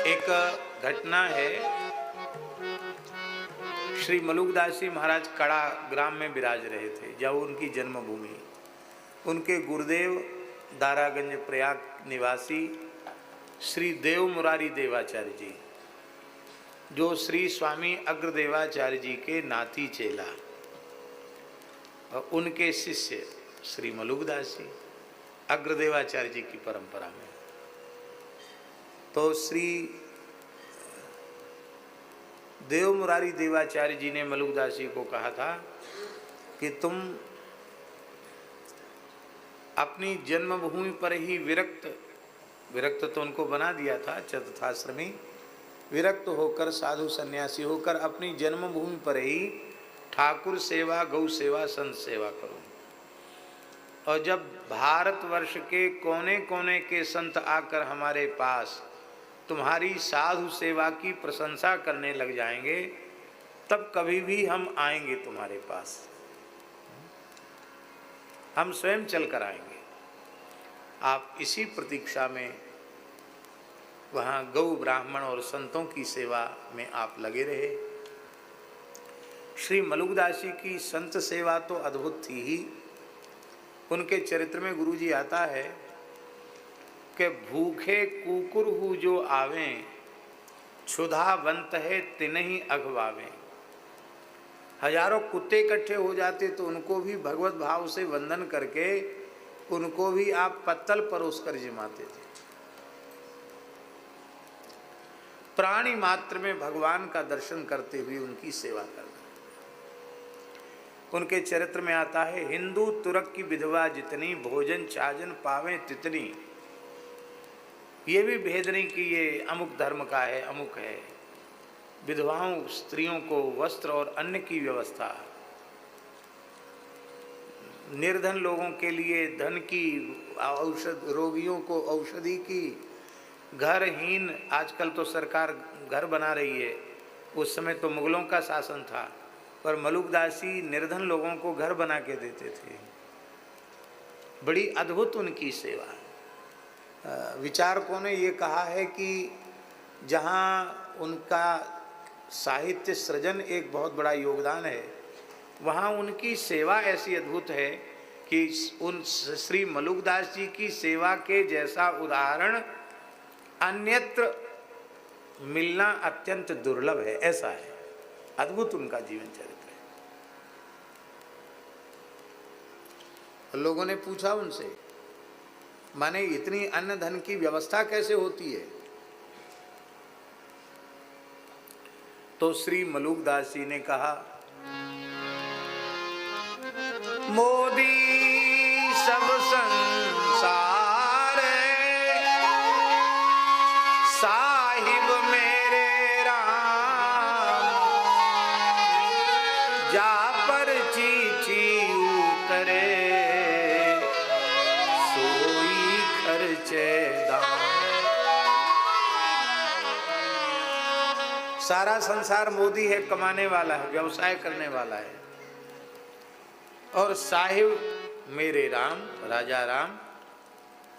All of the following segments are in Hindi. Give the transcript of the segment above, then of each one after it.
एक घटना है। श्री मलुकदास जी महाराज कड़ा ग्राम में विराज रहे थे, जब उनकी जन्मभूमि। उनके गुरुदेव दारागंज प्रयाग निवासी श्री देव मुरारी देवाचार्य जी, जो श्री स्वामी अग्रदेवाचार्य जी के नाती चेला और उनके शिष्य श्री मलुकदास जी अग्रदेवाचार्य जी की परंपरा में। तो श्री देव मुरारी देवाचार्य जी ने मलुकदास जी को कहा था कि तुम अपनी जन्मभूमि पर ही विरक्त तो उनको बना दिया था, चतुर्थाश्रमी विरक्त होकर साधु सन्यासी होकर अपनी जन्मभूमि पर ही ठाकुर सेवा, गौ सेवा, संत सेवा करो। और जब भारतवर्ष के कोने कोने के संत आकर हमारे पास तुम्हारी साधु सेवा की प्रशंसा करने लग जाएंगे, तब कभी भी हम आएंगे तुम्हारे पास, हम स्वयं चल कर आएंगे। आप इसी प्रतीक्षा में वहाँ गौ ब्राह्मण और संतों की सेवा में आप लगे रहे। श्री मलुकदास जी की संत सेवा तो अद्भुत थी ही। उनके चरित्र में गुरुजी आता है कि भूखे कुकुरहु जो आवें, क्षुधावंत है तिन्हि अघवावें। हजारों कुत्ते इकट्ठे हो जाते तो उनको भी भगवत भाव से वंदन करके उनको भी आप पत्तल परोस कर जिमाते थे। प्राणी मात्र में भगवान का दर्शन करते हुए उनकी सेवा करना। उनके चरित्र में आता है, हिंदू तुरक की विधवा जितनी, भोजन चाजन पावे तितनी। ये भी भेद नहीं कि ये अमुक धर्म का है, अमुक है। विधवाओं स्त्रियों को वस्त्र और अन्न की व्यवस्था, निर्धन लोगों के लिए धन की, औषध रोगियों को औषधि की, घरहीन, आजकल तो सरकार घर बना रही है, उस समय तो मुगलों का शासन था, पर मलुकदास जी निर्धन लोगों को घर बना के देते थे। बड़ी अद्भुत उनकी सेवा। विचारकों ने ये कहा है कि जहाँ उनका साहित्य सृजन एक बहुत बड़ा योगदान है, वहाँ उनकी सेवा ऐसी अद्भुत है कि उन श्री मलुकदास जी की सेवा के जैसा उदाहरण अन्यत्र मिलना अत्यंत दुर्लभ है। ऐसा है, अद्भुत उनका जीवन चरित्र है। लोगों ने पूछा उनसे, माने इतनी अन्न धन की व्यवस्था कैसे होती है? तो श्री मलुकदास जी ने कहा, मोदी सब संसार साहिब मेरे राम, जा पर चिट्ठी उतरे सोई खर्चे दाम। सारा संसार मोदी है, कमाने वाला है, व्यवसाय करने वाला है। और साहिब मेरे राम, राजा राम,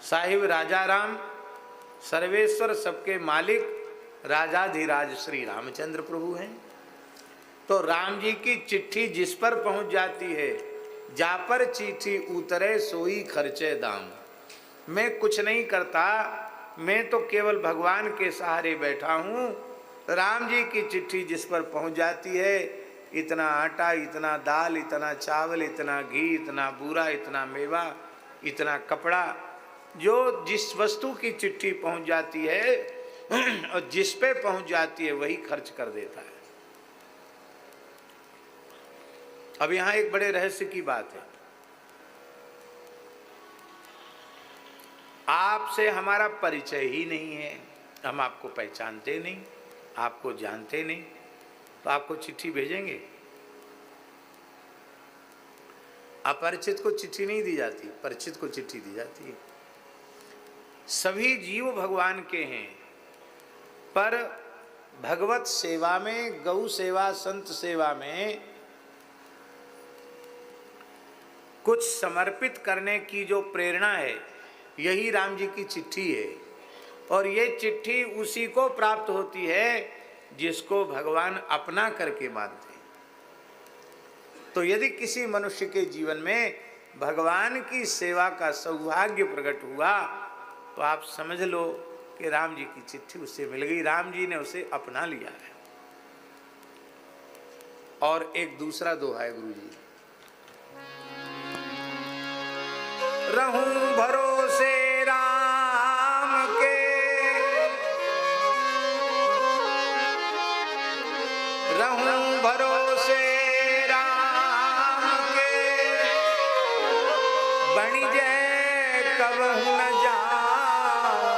साहिब राजा राम, सर्वेश्वर सबके मालिक राजाधिराज श्री रामचंद्र प्रभु हैं। तो राम जी की चिट्ठी जिस पर पहुंच जाती है, जा पर चिट्ठी उतरे सोई खर्चे दाम। मैं कुछ नहीं करता, मैं तो केवल भगवान के सहारे बैठा हूँ। राम जी की चिट्ठी जिस पर पहुंच जाती है, इतना आटा, इतना दाल, इतना चावल, इतना घी, इतना बूरा, इतना मेवा, इतना कपड़ा, जो जिस वस्तु की चिट्ठी पहुंच जाती है और जिस पे पहुंच जाती है वही खर्च कर देता है। अब यहां एक बड़े रहस्य की बात है। आपसे हमारा परिचय ही नहीं है, हम आपको पहचानते नहीं, आपको जानते नहीं, तो आपको चिट्ठी भेजेंगे? अपरिचित को चिट्ठी नहीं दी जाती, परिचित को चिट्ठी दी जाती है। सभी जीव भगवान के हैं, पर भगवत सेवा में, गौ सेवा, संत सेवा में कुछ समर्पित करने की जो प्रेरणा है, यही राम जी की चिट्ठी है। और ये चिट्ठी उसी को प्राप्त होती है जिसको भगवान अपना करके मानते हैं। तो यदि किसी मनुष्य के जीवन में भगवान की सेवा का सौभाग्य प्रकट हुआ तो आप समझ लो कि राम जी की चिट्ठी उससे मिल गई, राम जी ने उसे अपना लिया है। और एक दूसरा दोहा है गुरु जी, रहूं भरोसे राम के, रहूं भरोसे राम के, बणि जय कबहु न जाऊं।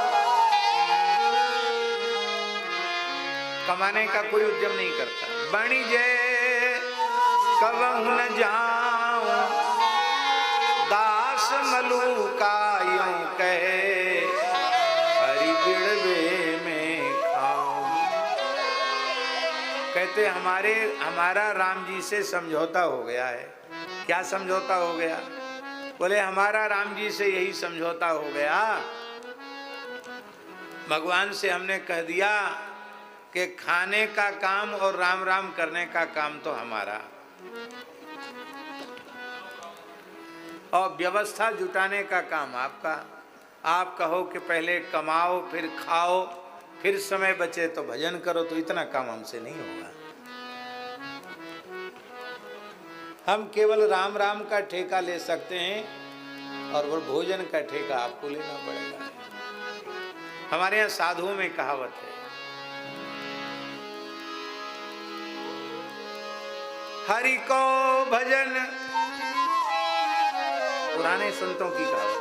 कमाने का कोई उद्यम नहीं करता, बणि जय कबहु न जाऊं, दास मलूका यूं कहे, हरि बिड़वे में खाऊं। कहते हमारा राम जी से समझौता हो गया है। क्या समझौता हो गया? बोले हमारा राम जी से यही समझौता हो गया, भगवान से हमने कह दिया कि खाने का काम और राम राम करने का काम तो हमारा, और व्यवस्था जुटाने का काम आपका। आप कहो कि पहले कमाओ फिर खाओ फिर समय बचे तो भजन करो, तो इतना काम हमसे नहीं होगा। हम केवल राम राम का ठेका ले सकते हैं और वो भोजन का ठेका आपको लेना पड़ेगा। हमारे यहाँ साधुओं में कहावत है, हरि को भजन, पुराने संतों की कहावत,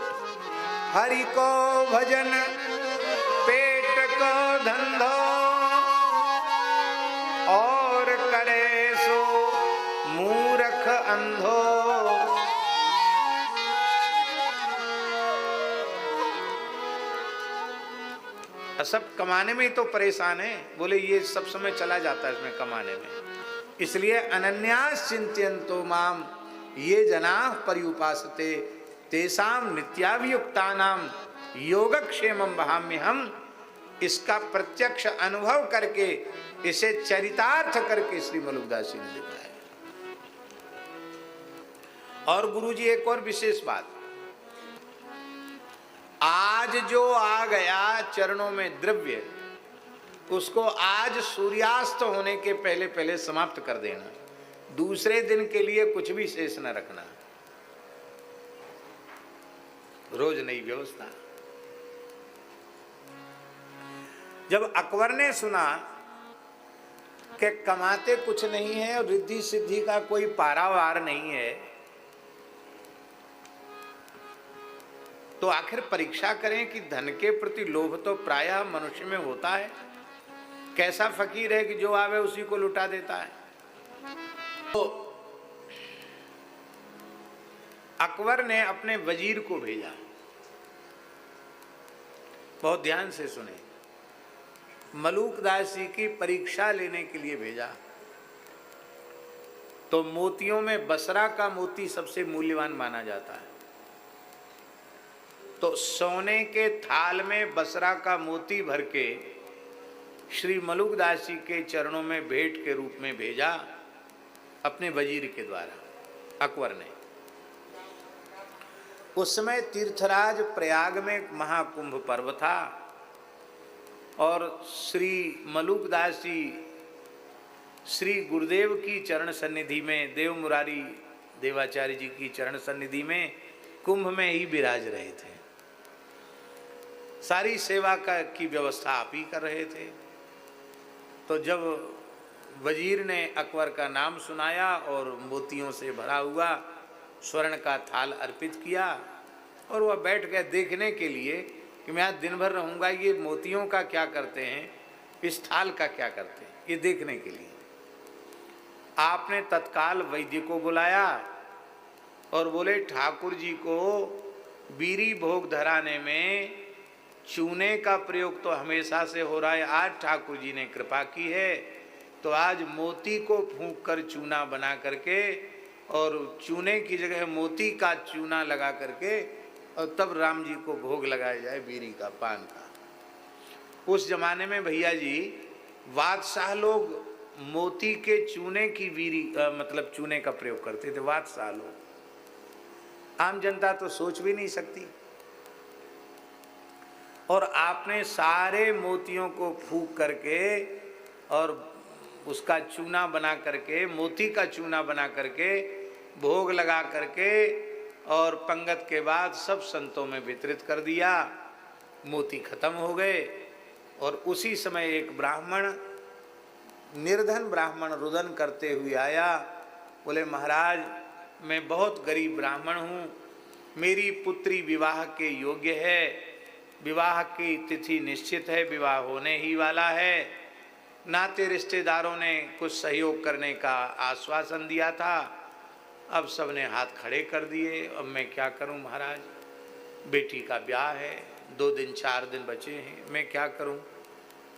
हरि को भजन पेट को धंधो, और करे सो मूर्ख अंधो। सब कमाने में ही तो परेशान है। बोले ये सब समय चला जाता है इसमें कमाने में, इसलिए अनन्यास चिंत्यन्तो माम ये जनाः पर्युपासते तेषां नित्याभियुक्तानां योगक्षेमं वहाम्यहम्। इसका प्रत्यक्ष अनुभव करके, इसे चरितार्थ करके श्री मलुकदास जी ने लिखा है। और गुरुजी एक और विशेष बात, आज जो आ गया चरणों में द्रव्य, उसको आज सूर्यास्त होने के पहले पहले समाप्त कर देना, दूसरे दिन के लिए कुछ भी शेष न रखना। रोज नई व्यवस्था। जब अकबर ने सुना कि कमाते कुछ नहीं है और रिद्धि सिद्धि का कोई पारावार नहीं है, तो आखिर परीक्षा करें कि धन के प्रति लोभ तो प्रायः मनुष्य में होता है। कैसा फकीर है कि जो आवे उसी को लुटा देता है। तो अकबर ने अपने वजीर को भेजा, बहुत ध्यान से सुने, मलुकदास जी की परीक्षा लेने के लिए भेजा। तो मोतियों में बसरा का मोती सबसे मूल्यवान माना जाता है, तो सोने के थाल में बसरा का मोती भर के श्री मलुकदास जी के चरणों में भेंट के रूप में भेजा अपने वजीर के द्वारा अकबर ने। उस समय तीर्थराज प्रयाग में महाकुंभ पर्व था और श्री मलुकदास जी श्री गुरुदेव की चरण सन्निधि में, देव मुरारी देवाचार्य जी की चरण सन्निधि में कुंभ में ही विराज रहे थे। सारी सेवा की व्यवस्था आप ही कर रहे थे। तो जब वजीर ने अकबर का नाम सुनाया और मोतियों से भरा हुआ स्वर्ण का थाल अर्पित किया, और वह बैठ गए देखने के लिए कि मैं आज दिन भर रहूँगा, ये मोतियों का क्या करते हैं, इस थाल का क्या करते हैं, ये देखने के लिए। आपने तत्काल वैद्य को बुलाया और बोले ठाकुर जी को बीरी भोग धराने में चूने का प्रयोग तो हमेशा से हो रहा है, आज ठाकुर जी ने कृपा की है तो आज मोती को फूंक कर चूना बना करके और चूने की जगह मोती का चूना लगा करके और तब राम जी को भोग लगाया जाए बीरी का, पान का। उस जमाने में भैया जी बादशाह लोग मोती के चूने की वीरी मतलब चूने का प्रयोग करते थे, बादशाह लोग। आम जनता तो सोच भी नहीं सकती। और आपने सारे मोतियों को फूंक करके और उसका चूना बना करके, मोती का चूना बना करके भोग लगा करके और पंगत के बाद सब संतों में वितरित कर दिया। मोती खत्म हो गए। और उसी समय एक ब्राह्मण, निर्धन ब्राह्मण रुदन करते हुए आया। बोले महाराज मैं बहुत गरीब ब्राह्मण हूँ, मेरी पुत्री विवाह के योग्य है, विवाह की तिथि निश्चित है, विवाह होने ही वाला है। नाते रिश्तेदारों ने कुछ सहयोग करने का आश्वासन दिया था, अब सबने हाथ खड़े कर दिए। अब मैं क्या करूं महाराज, बेटी का ब्याह है, 2 दिन 4 दिन बचे हैं, मैं क्या करूं।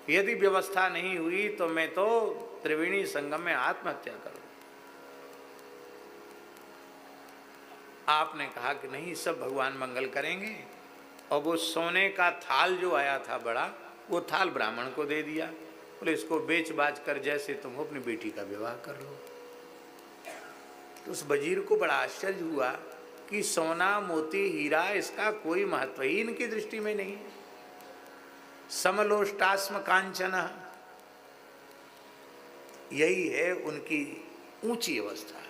यदि व्यवस्था नहीं हुई तो मैं तो त्रिवेणी संगम में आत्महत्या करूं। आपने कहा कि नहीं, सब भगवान मंगल करेंगे। और वो सोने का थाल जो आया था बड़ा, वो थाल ब्राह्मण को दे दिया। बोले इसको बेच बाच कर जैसे तुम अपनी बेटी का विवाह कर लो। तो उस वजीर को बड़ा आश्चर्य हुआ कि सोना मोती हीरा इसका कोई महत्व ही इनकी दृष्टि में नहीं है। समलोष्टास्म कांचन, यही है उनकी ऊंची अवस्था।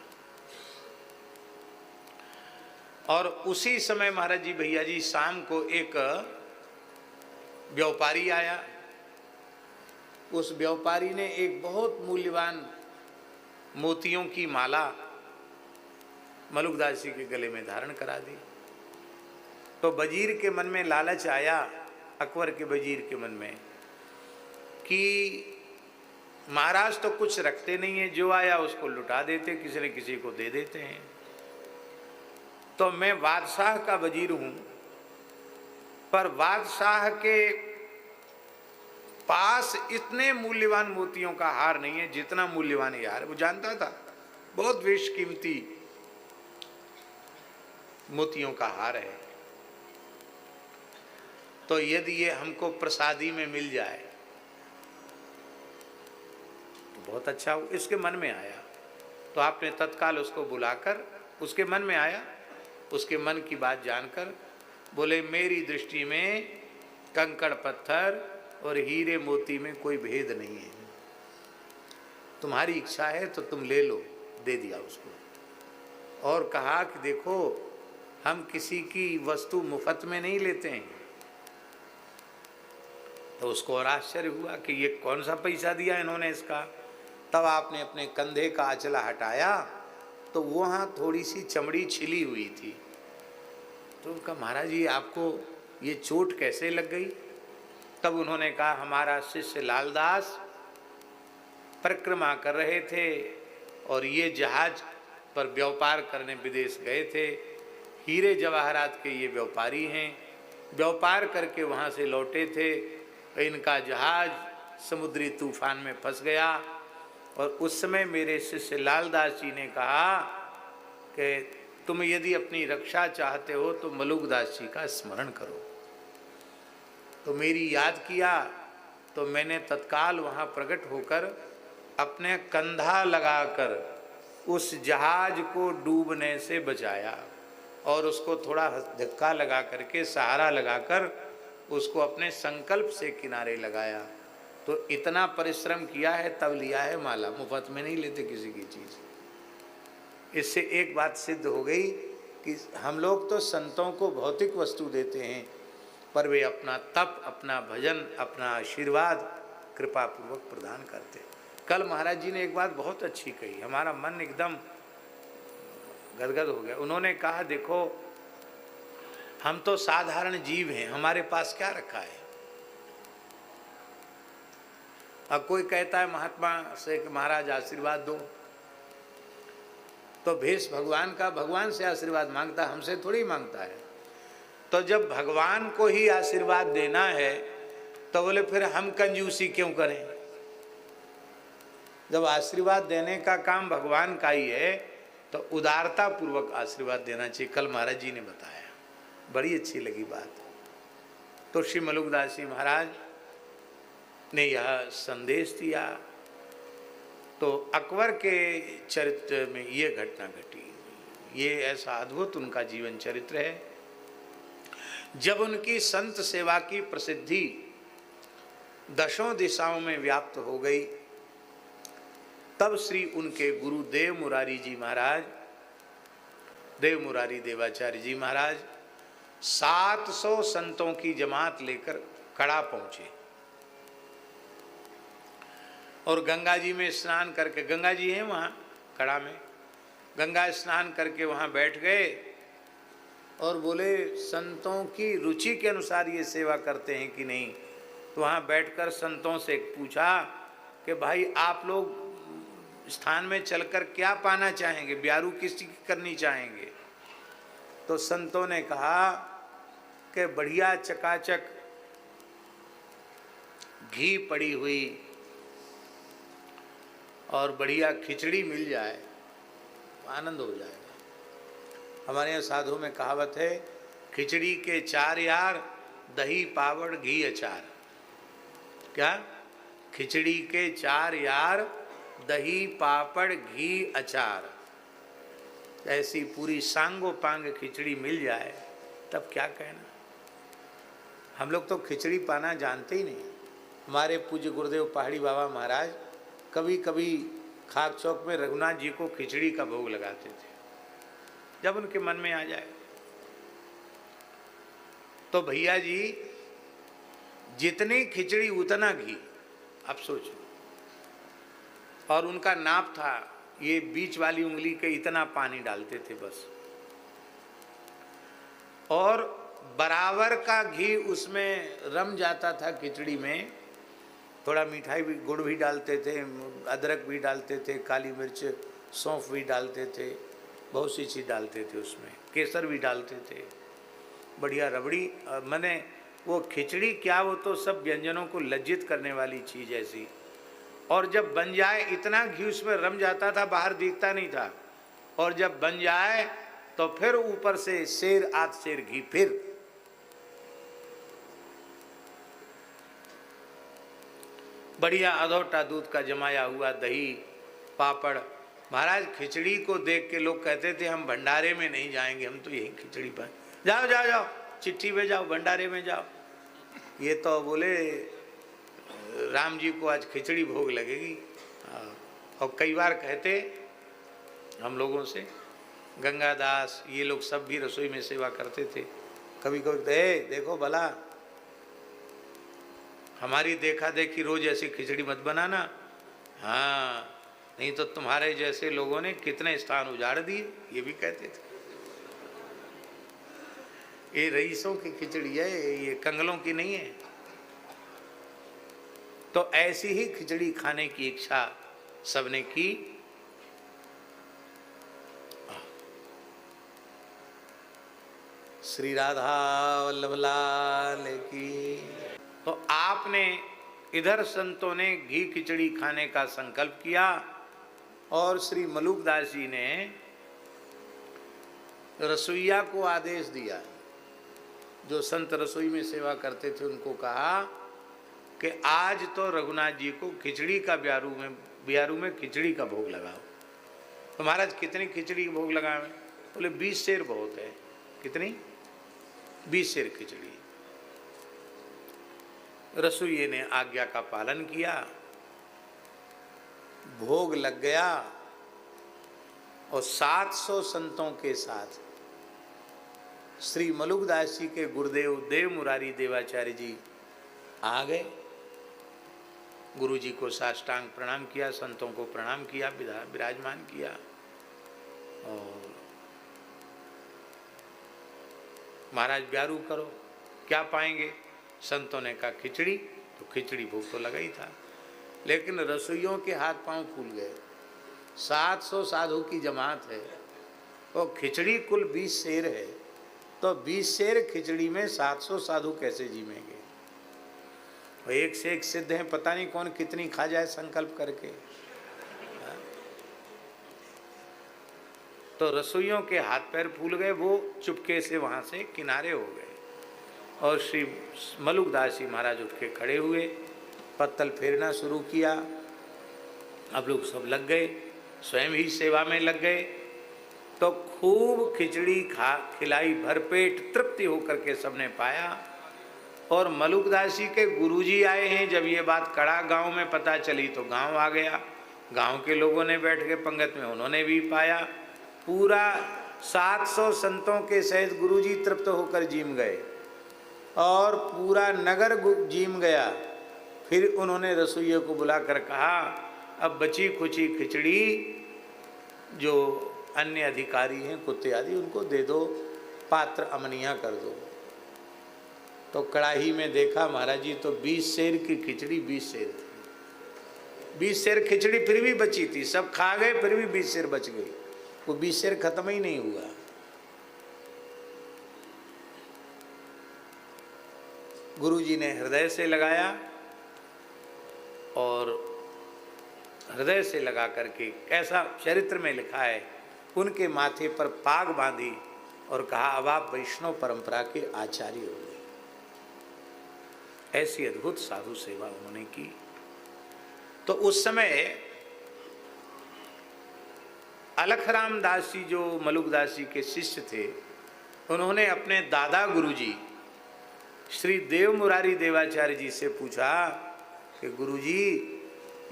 और उसी समय महाराज जी भैया जी शाम को एक व्यापारी आया। उस व्यापारी ने एक बहुत मूल्यवान मोतियों की माला मलुकदास जी के गले में धारण करा दी। तो वजीर के मन में लालच आया, अकबर के वजीर के मन में, कि महाराज तो कुछ रखते नहीं है, जो आया उसको लुटा देते, किसी न किसी को दे देते हैं। तो मैं बादशाह का वजीर हूं, पर बादशाह के पास इतने मूल्यवान मोतियों का हार नहीं है जितना मूल्यवान ये हार। वो जानता था बहुत बेशकीमती मोतियों का हार है, तो यदि ये हमको प्रसादी में मिल जाए तो बहुत अच्छा हो। इसके मन में आया तो आपने तत्काल उसको बुलाकर, उसके मन में आया, उसके मन की बात जानकर बोले मेरी दृष्टि में कंकड़ पत्थर और हीरे मोती में कोई भेद नहीं है, तुम्हारी इच्छा है तो तुम ले लो। दे दिया उसको और कहा कि देखो हम किसी की वस्तु मुफ्त में नहीं लेते हैं। तो उसको और आश्चर्य हुआ कि ये कौन सा पैसा दिया इन्होंने इसका। तब आपने अपने कंधे का आंचला हटाया तो वहाँ थोड़ी सी चमड़ी छिली हुई थी। तो उनका महाराज जी आपको ये चोट कैसे लग गई। तब उन्होंने कहा हमारा शिष्य लालदास परिक्रमा कर रहे थे और ये जहाज पर व्यापार करने विदेश गए थे। हीरे जवाहरात के ये व्यापारी हैं, व्यापार करके वहाँ से लौटे थे, इनका जहाज समुद्री तूफान में फंस गया। और उस समय मेरे शिष्य लालदास जी ने कहा कि तुम यदि अपनी रक्षा चाहते हो तो मलुकदास जी का स्मरण करो। तो मेरी याद किया तो मैंने तत्काल वहाँ प्रकट होकर अपने कंधा लगाकर उस जहाज को डूबने से बचाया और उसको थोड़ा धक्का लगा करके, सहारा लगाकर उसको अपने संकल्प से किनारे लगाया। तो इतना परिश्रम किया है तब लिया है माला, मुफ्त में नहीं लेते किसी की चीज़। इससे एक बात सिद्ध हो गई कि हम लोग तो संतों को भौतिक वस्तु देते हैं, पर वे अपना तप, अपना भजन, अपना आशीर्वाद कृपा पूर्वक प्रदान करते। कल महाराज जी ने एक बात बहुत अच्छी कही, हमारा मन एकदम गदगद हो गया। उन्होंने कहा देखो हम तो साधारण जीव हैं, हमारे पास क्या रखा है। अब कोई कहता है महात्मा से कि महाराज आशीर्वाद दो, तो भेष भगवान का, भगवान से आशीर्वाद मांगता, हमसे थोड़ी मांगता है। तो जब भगवान को ही आशीर्वाद देना है तो बोले फिर हम कंजूसी क्यों करें। जब आशीर्वाद देने का काम भगवान का ही है तो उदारता पूर्वक आशीर्वाद देना चाहिए। कल महाराज जी ने बताया, बड़ी अच्छी लगी बात। तो श्री मलुकदास जी महाराज ने यह संदेश दिया। तो अकबर के चरित्र में ये घटना घटी। ये ऐसा अद्भुत उनका जीवन चरित्र है। जब उनकी संत सेवा की प्रसिद्धि दशों दिशाओं में व्याप्त हो गई, तब श्री उनके गुरु देव मुरारी जी महाराज, देव मुरारी देवाचार्य जी महाराज 700 संतों की जमात लेकर कड़ा पहुंचे और गंगा जी में स्नान करके, गंगा जी हैं वहाँ कड़ा में, गंगा स्नान करके वहाँ बैठ गए और बोले संतों की रुचि के अनुसार ये सेवा करते हैं कि नहीं। तो वहाँ बैठकर संतों से पूछा कि भाई आप लोग स्थान में चलकर क्या पाना चाहेंगे, ब्यारू किसकी करनी चाहेंगे। तो संतों ने कहा कि बढ़िया चकाचक घी पड़ी हुई और बढ़िया खिचड़ी मिल जाए, आनंद हो जाएगा। हमारे यहाँ साधु में कहावत है, खिचड़ी के 4 यार, दही पावड़ घी अचार। क्या? खिचड़ी के 4 यार, दही पापड़ घी अचार। ऐसी पूरी सांगो पांग खिचड़ी मिल जाए तब क्या कहना। हम लोग तो खिचड़ी पाना जानते ही नहीं। हमारे पूज्य गुरुदेव पहाड़ी बाबा महाराज कभी कभी खाक चौक में रघुनाथ जी को खिचड़ी का भोग लगाते थे, जब उनके मन में आ जाए। तो भैया जी जितनी खिचड़ी उतना घी, अब सोचो। और उनका नाप था, ये बीच वाली उंगली के इतना पानी डालते थे बस, और बराबर का घी उसमें रम जाता था खिचड़ी में। थोड़ा मिठाई भी, गुड़ भी डालते थे, अदरक भी डालते थे, काली मिर्च सौंफ भी डालते थे, बहुत सी चीज़ डालते थे उसमें, केसर भी डालते थे, बढ़िया रबड़ी। मैंने वो खिचड़ी क्या, वो तो सब व्यंजनों को लज्जित करने वाली चीज़ ऐसी। और जब बन जाए इतना घी उसमें रम जाता था, बाहर दिखता नहीं था। और जब बन जाए तो फिर ऊपर से सेर आध सेर घी, फिर बढ़िया अधोटा दूध का जमाया हुआ दही पापड़। महाराज खिचड़ी को देख के लोग कहते थे हम भंडारे में नहीं जाएंगे, हम तो यही खिचड़ी पर जाओ जाओ जाओ, चिट्ठी में जाओ, भंडारे में जाओ। ये तो बोले राम जी को आज खिचड़ी भोग लगेगी। और कई बार कहते हम लोगों से, गंगादास ये लोग सब भी रसोई में सेवा करते थे। कभी कभी देखो भला, हमारी देखा देखी रोज ऐसी खिचड़ी मत बनाना, हाँ नहीं तो तुम्हारे जैसे लोगों ने कितने स्थान उजाड़ दिए, ये भी कहते थे। ये रईसों की खिचड़ी है, ये कंगलों की नहीं है। तो ऐसी ही खिचड़ी खाने की इच्छा सबने की। श्री राधा वल्लभ लाल की। तो आपने इधर संतों ने घी खिचड़ी खाने का संकल्प किया और श्री मलुकदास जी ने रसोइया को आदेश दिया, जो संत रसोई में सेवा करते थे उनको कहा कि आज तो रघुनाथ जी को खिचड़ी का ब्यारू में खिचड़ी का भोग लगाओ। तो महाराज कितनी खिचड़ी का भोग लगावे? बोले 20 सेर बहुत है। कितनी? 20 सेर खिचड़ी। रसोइये ने आज्ञा का पालन किया, भोग लग गया और 700 संतों के साथ श्री मलुकदास जी के गुरुदेव देव मुरारी देवाचार्य जी आ गए। गुरु जी को साष्टांग प्रणाम किया, संतों को प्रणाम किया, विराजमान किया और महाराज ब्यारू करो, क्या पाएंगे? संतों ने कहा खिचड़ी। तो खिचड़ी भोग तो लगा ही था, लेकिन रसोइयों के हाथ पांव फूल गए। 700 साधु की जमात है और खिचड़ी कुल 20 सेर है, तो 20 सेर खिचड़ी में 700 साधु कैसे जीवेंगे? एक से एक सिद्ध हैं, पता नहीं कौन कितनी खा जाए संकल्प करके। तो रसोइयों के हाथ पैर फूल गए, वो चुपके से वहां से किनारे हो गए और श्री मलुकदास जी महाराज उठ के खड़े हुए पत्तल फेरना शुरू किया। अब लोग सब लग गए, स्वयं ही सेवा में लग गए। तो खूब खिचड़ी खिलाई, भरपेट तृप्ति होकर के सबने पाया। और मलुकदास जी के गुरुजी आए हैं। जब ये बात कड़ा गांव में पता चली तो गांव आ गया। गांव के लोगों ने बैठ के पंगत में उन्होंने भी पाया। पूरा 700 संतों के सहित गुरुजी तृप्त होकर जीम गए और पूरा नगर जीम गया। फिर उन्होंने रसोइये को बुलाकर कहा, अब बची खुची खिचड़ी जो अन्य अधिकारी हैं, कुत्ते आदि, उनको दे दो, पात्र अमनिया कर दो। तो कड़ाही में देखा महाराज जी, तो 20 सेर की खिचड़ी 20 सेर थी। 20 सेर खिचड़ी फिर भी बची थी, सब खा गए, फिर भी 20 सेर बच गई। वो 20 सेर खत्म ही नहीं हुआ। गुरुजी ने हृदय से लगाया और हृदय से लगा करके, कैसा चरित्र में लिखा है, उनके माथे पर पाग बांधी और कहा, अब आप वैष्णव परंपरा के आचार्य हो गए। ऐसी अद्भुत साधु सेवा उन्होंने की। तो उस समय अलखराम दास जी जो मलुकदास जी के शिष्य थे, उन्होंने अपने दादा गुरुजी श्री देव मुरारी देवाचार्य जी से पूछा कि गुरुजी,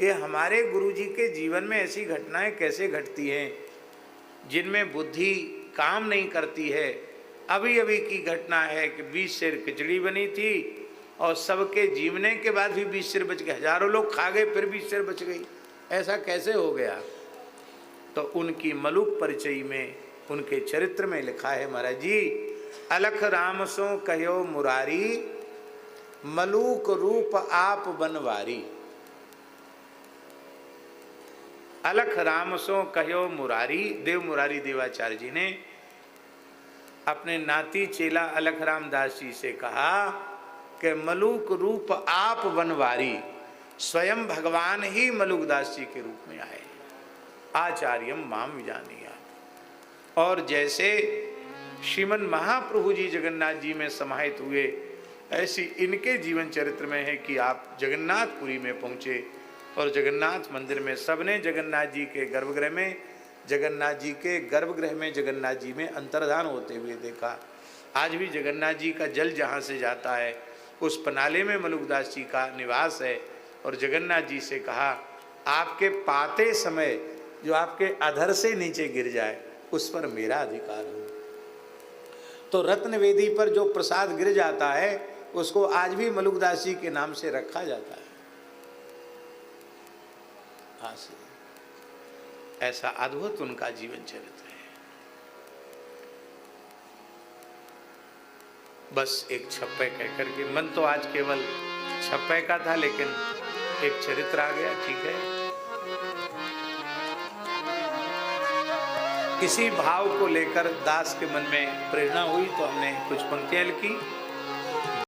ये हमारे गुरुजी के जीवन में ऐसी घटनाएं कैसे घटती हैं जिनमें बुद्धि काम नहीं करती है। अभी अभी की घटना है कि 20 सेर खिचड़ी बनी थी और सबके जीवने के बाद भी 20 सेर बच गए। हजारों लोग खा गए, फिर 20 सेर बच गई। ऐसा कैसे हो गया? तो उनकी मलुक परिचय में, उनके चरित्र में लिखा है महाराज जी, अलख राम सो कहो मुरारी, मलूक रूप आप बनवारी। अलख राम सो कहो मुरारी, देव मुरारी देवाचार्य जी ने अपने नाती चेला अलख राम दास जी से कहा कि मलूक रूप आप बनवारी। स्वयं भगवान ही मलुकदास जी के रूप में आए। आचार्यम माम विजानिया। और जैसे श्रीमन महाप्रभु जी जगन्नाथ जी में समाहित हुए, ऐसी इनके जीवन चरित्र में है कि आप जगन्नाथपुरी में पहुँचे और जगन्नाथ मंदिर में सबने जगन्नाथ जी के गर्भगृह में, जगन्नाथ जी के गर्भगृह में जगन्नाथ जी में अंतर्धान होते हुए देखा। आज भी जगन्नाथ जी का जल जहाँ से जाता है उस पनाले में मलुकदास जी का निवास है। और जगन्नाथ जी से कहा, आपके पाते समय जो आपके अधर से नीचे गिर जाए उस पर मेरा अधिकार है। तो रत्न वेदी पर जो प्रसाद गिर जाता है उसको आज भी मलुकदास जी के नाम से रखा जाता है। हाँ से ऐसा अद्भुत उनका जीवन चरित्र है। बस एक छप्पे कह करके, मन तो आज केवल छप्पे का था, लेकिन एक चरित्र आ गया, ठीक है। इसी भाव को लेकर दास के मन में प्रेरणा हुई तो हमने कुछ पंक्तियां लिखी।